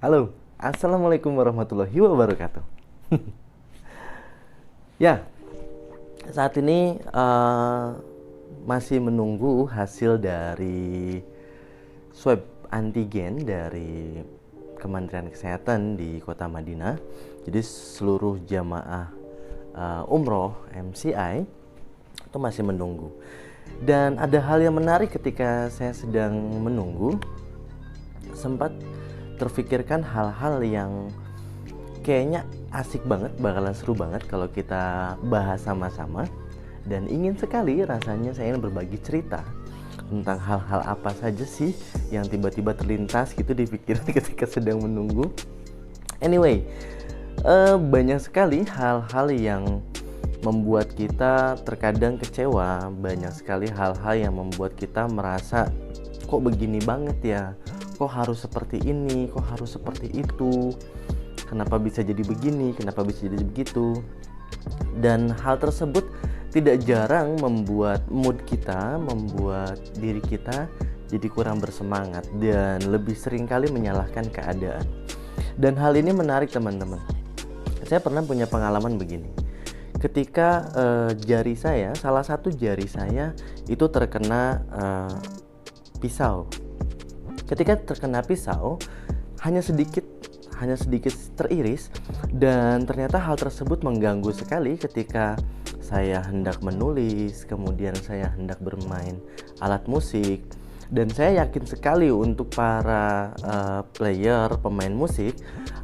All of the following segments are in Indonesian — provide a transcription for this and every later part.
Halo, Assalamualaikum warahmatullahi wabarakatuh. Ya, saat ini masih menunggu hasil dari swab antigen dari Kementerian Kesehatan di Kota Madinah. Jadi seluruh jamaah umroh MCI itu masih menunggu. Dan ada hal yang menarik ketika saya sedang menunggu, sempat terfikirkan hal-hal yang kayaknya asik banget, bakalan seru banget kalau kita bahas sama-sama. Dan ingin sekali rasanya saya ingin berbagi cerita tentang hal-hal apa saja sih yang tiba-tiba terlintas gitu di pikiran ketika sedang menunggu. Anyway, banyak sekali hal-hal yang membuat kita terkadang kecewa, banyak sekali hal-hal yang membuat kita merasa kok begini banget ya, kok harus seperti ini, kok harus seperti itu, kenapa bisa jadi begini, kenapa bisa jadi begitu. Dan hal tersebut tidak jarang membuat mood kita, membuat diri kita jadi kurang bersemangat dan lebih sering kali menyalahkan keadaan. Dan hal ini menarik teman-teman. Saya pernah punya pengalaman begini. Ketika jari saya, salah satu jari saya itu terkena pisau. Ketika terkena pisau, hanya sedikit teriris, dan ternyata hal tersebut mengganggu sekali ketika saya hendak menulis, kemudian saya hendak bermain alat musik. Dan saya yakin sekali untuk para player, pemain musik,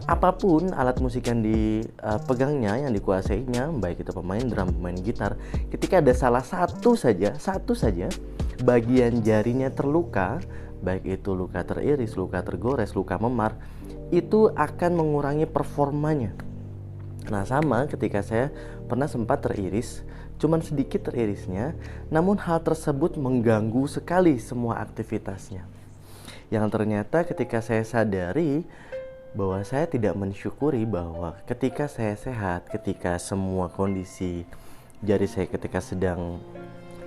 apapun alat musik yang dipegangnya, yang dikuasainya, baik itu pemain drum, pemain gitar, ketika ada satu saja bagian jarinya terluka, baik itu luka teriris, luka tergores, luka memar, itu akan mengurangi performanya. Nah, sama ketika saya pernah sempat teriris, cuman sedikit teririsnya, namun hal tersebut mengganggu sekali semua aktivitasnya. Yang ternyata ketika saya sadari bahwa saya tidak mensyukuri bahwa ketika saya sehat, ketika semua kondisi jari saya ketika sedang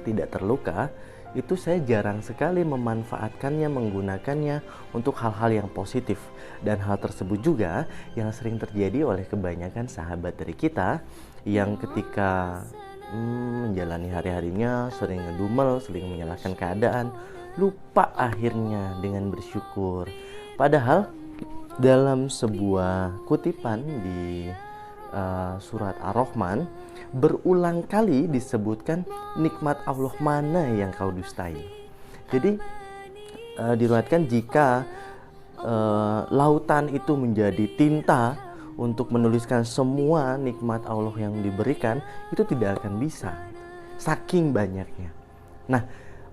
tidak terluka, itu saya jarang sekali memanfaatkannya, menggunakannya untuk hal-hal yang positif. Dan hal tersebut juga yang sering terjadi oleh kebanyakan sahabat dari kita yang ketika menjalani hari-harinya sering ngedumel, sering menyalahkan keadaan, lupa akhirnya dengan bersyukur. Padahal dalam sebuah kutipan di surat Ar-Rahman, berulang kali disebutkan nikmat Allah mana yang kau dustai. Jadi diriwayatkan jika lautan itu menjadi tinta untuk menuliskan semua nikmat Allah yang diberikan, itu tidak akan bisa, saking banyaknya. Nah,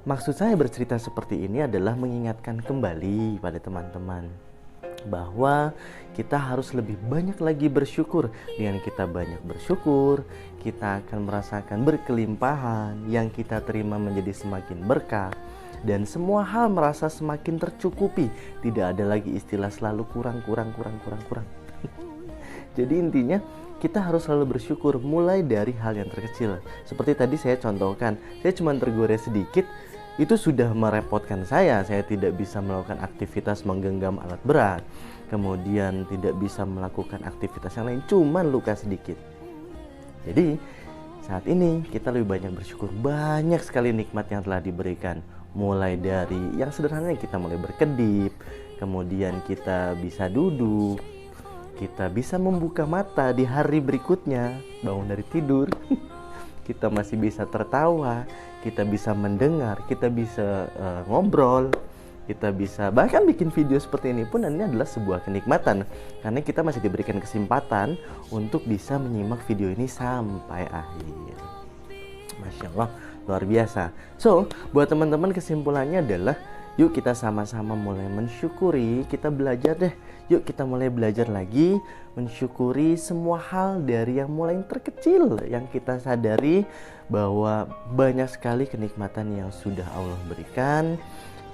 maksud saya bercerita seperti ini adalah mengingatkan kembali pada teman-teman bahwa kita harus lebih banyak lagi bersyukur. Dengan kita banyak bersyukur, kita akan merasakan berkelimpahan, yang kita terima menjadi semakin berkah, dan semua hal merasa semakin tercukupi. Tidak ada lagi istilah selalu kurang. Jadi intinya kita harus selalu bersyukur, mulai dari hal yang terkecil. Seperti tadi saya contohkan, saya cuma tergores sedikit, itu sudah merepotkan saya. Saya tidak bisa melakukan aktivitas menggenggam alat berat, kemudian tidak bisa melakukan aktivitas yang lain, cuman luka sedikit. Jadi saat ini kita lebih banyak bersyukur, banyak sekali nikmat yang telah diberikan. Mulai dari yang sederhana, kita mulai berkedip, kemudian kita bisa duduk, kita bisa membuka mata di hari berikutnya, bangun dari tidur. Kita masih bisa tertawa, kita bisa mendengar, kita bisa ngobrol, kita bisa bahkan bikin video seperti ini pun, dan ini adalah sebuah kenikmatan karena kita masih diberikan kesempatan untuk bisa menyimak video ini sampai akhir. Masya Allah, luar biasa. So, buat teman-teman, kesimpulannya adalah yuk kita sama-sama mulai mensyukuri. Kita belajar deh, yuk kita mulai belajar lagi mensyukuri semua hal, dari yang mulai terkecil yang kita sadari bahwa banyak sekali kenikmatan yang sudah Allah berikan.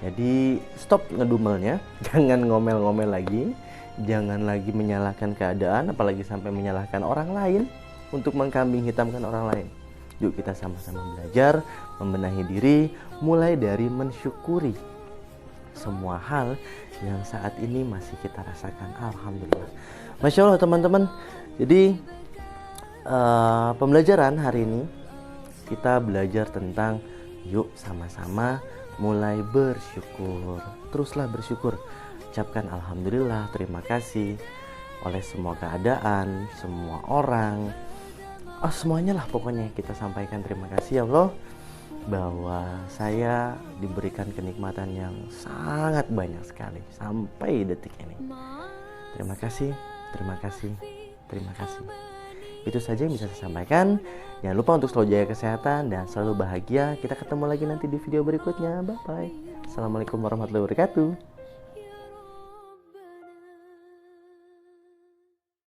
Jadi stop ngedumelnya, jangan ngomel-ngomel lagi, jangan lagi menyalahkan keadaan, apalagi sampai menyalahkan orang lain untuk mengkambing hitamkan orang lain. Yuk kita sama-sama belajar membenahi diri, mulai dari mensyukuri semua hal yang saat ini masih kita rasakan. Alhamdulillah. Masya Allah teman-teman. Jadi pembelajaran hari ini kita belajar tentang yuk sama-sama mulai bersyukur. Teruslah bersyukur. Ucapkan alhamdulillah, terima kasih oleh semua keadaan, semua orang. Semuanya lah pokoknya kita sampaikan terima kasih ya Allah bahwa saya diberikan kenikmatan yang sangat banyak sekali sampai detik ini. Terima kasih, terima kasih, terima kasih. Itu saja yang bisa saya sampaikan. Jangan lupa untuk selalu jaga kesehatan dan selalu bahagia. Kita ketemu lagi nanti di video berikutnya. Bye bye. Assalamualaikum warahmatullahi wabarakatuh.